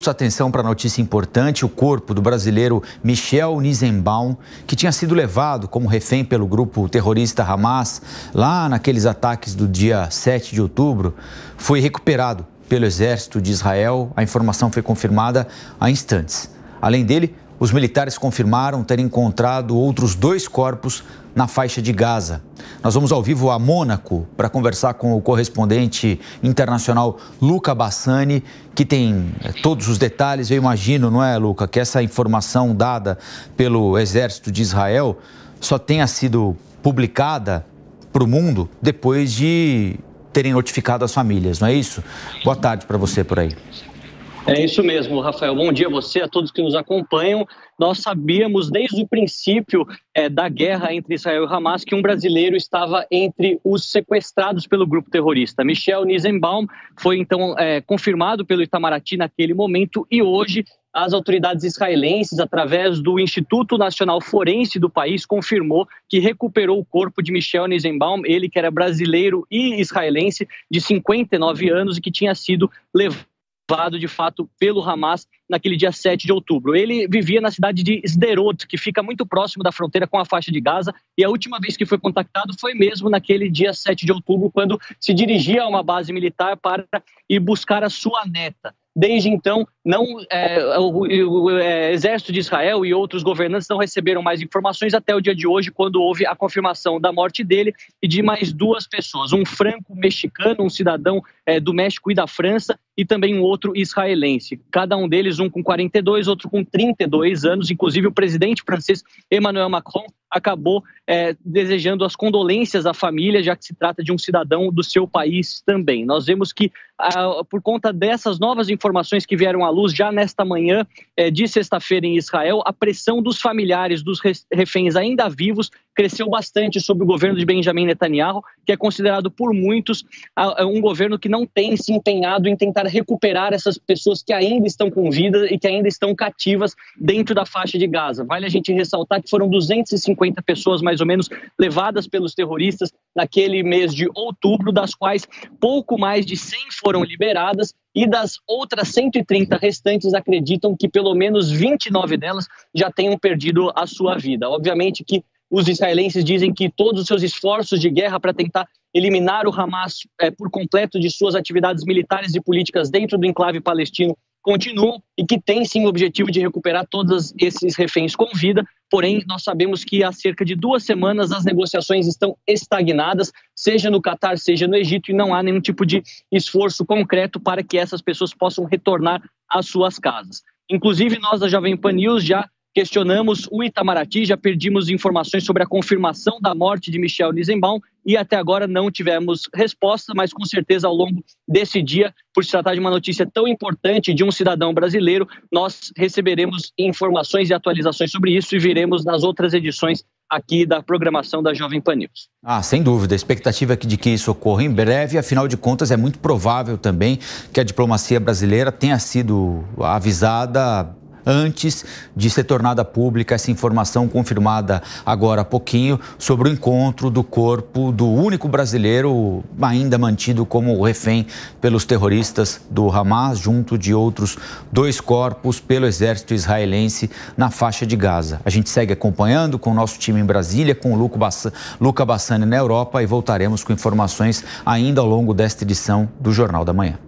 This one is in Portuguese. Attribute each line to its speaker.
Speaker 1: sua atenção para a notícia importante: o corpo do brasileiro Michel Nizenbaum, que tinha sido levado como refém pelo grupo terrorista Hamas, lá naqueles ataques do dia 7 de outubro, foi recuperado pelo exército de Israel. A informação foi confirmada há instantes. Além dele, os militares confirmaram ter encontrado outros 2 corpos na faixa de Gaza. Nós vamos ao vivo a Mônaco para conversar com o correspondente internacional Luca Bassani, que tem todos os detalhes. Eu imagino, não é, Luca, que essa informação dada pelo exército de Israel só tenha sido publicada para o mundo depois de terem notificado as famílias, não é isso? Boa tarde para você por aí.
Speaker 2: É isso mesmo, Rafael. Bom dia a você, a todos que nos acompanham. Nós sabíamos desde o princípio da guerra entre Israel e Hamas que um brasileiro estava entre os sequestrados pelo grupo terrorista. Michel Nizenbaum foi então confirmado pelo Itamaraty naquele momento, e hoje as autoridades israelenses, através do Instituto Nacional Forense do país, confirmou que recuperou o corpo de Michel Nizenbaum, ele que era brasileiro e israelense, de 59 anos e que tinha sido levado de fato pelo Hamas naquele dia 7 de outubro. Ele vivia na cidade de Sderot, que fica muito próximo da fronteira com a faixa de Gaza, e a última vez que foi contactado foi mesmo naquele dia 7 de outubro, quando se dirigia a uma base militar para ir buscar a sua neta. Desde então, o exército de Israel e outros governantes não receberam mais informações até o dia de hoje, quando houve a confirmação da morte dele e de mais 2 pessoas, um franco-mexicano, um cidadão do México e da França, e também um outro israelense. Cada um deles, um com 42, outro com 32 anos. Inclusive o presidente francês Emmanuel Macron acabou desejando as condolências à família, já que se trata de um cidadão do seu país também. Nós vemos que, por conta dessas novas informações que vieram à luz já nesta manhã de sexta-feira em Israel, a pressão dos familiares dos reféns ainda vivos cresceu bastante sobre o governo de Benjamin Netanyahu, que é considerado por muitos um governo que não tem se empenhado em tentar recuperar essas pessoas que ainda estão com vida e que ainda estão cativas dentro da faixa de Gaza. Vale a gente ressaltar que foram 250 pessoas, mais ou menos, levadas pelos terroristas naquele mês de outubro, das quais pouco mais de 100 foram liberadas, e das outras 130 restantes acreditam que pelo menos 29 delas já tenham perdido a sua vida. Obviamente que os israelenses dizem que todos os seus esforços de guerra para tentar eliminar o Hamas por completo de suas atividades militares e políticas dentro do enclave palestino continuam, e que tem sim o objetivo de recuperar todos esses reféns com vida. Porém, nós sabemos que há cerca de 2 semanas as negociações estão estagnadas, seja no Catar, seja no Egito, e não há nenhum tipo de esforço concreto para que essas pessoas possam retornar às suas casas. Inclusive, nós da Jovem Pan News já questionamos o Itamaraty, já pedimos informações sobre a confirmação da morte de Michel Nizenbaum e até agora não tivemos resposta, mas com certeza ao longo desse dia, por se tratar de uma notícia tão importante de um cidadão brasileiro, nós receberemos informações e atualizações sobre isso e viremos nas outras edições aqui da programação da Jovem Pan News.
Speaker 1: Sem dúvida, a expectativa é de que isso ocorra em breve. Afinal de contas, é muito provável também que a diplomacia brasileira tenha sido avisada antes de ser tornada pública essa informação confirmada agora há pouquinho sobre o encontro do corpo do único brasileiro ainda mantido como refém pelos terroristas do Hamas, junto de outros 2 corpos pelo exército israelense na faixa de Gaza. A gente segue acompanhando com o nosso time em Brasília, com o Luca Bassani na Europa, e voltaremos com informações ainda ao longo desta edição do Jornal da Manhã.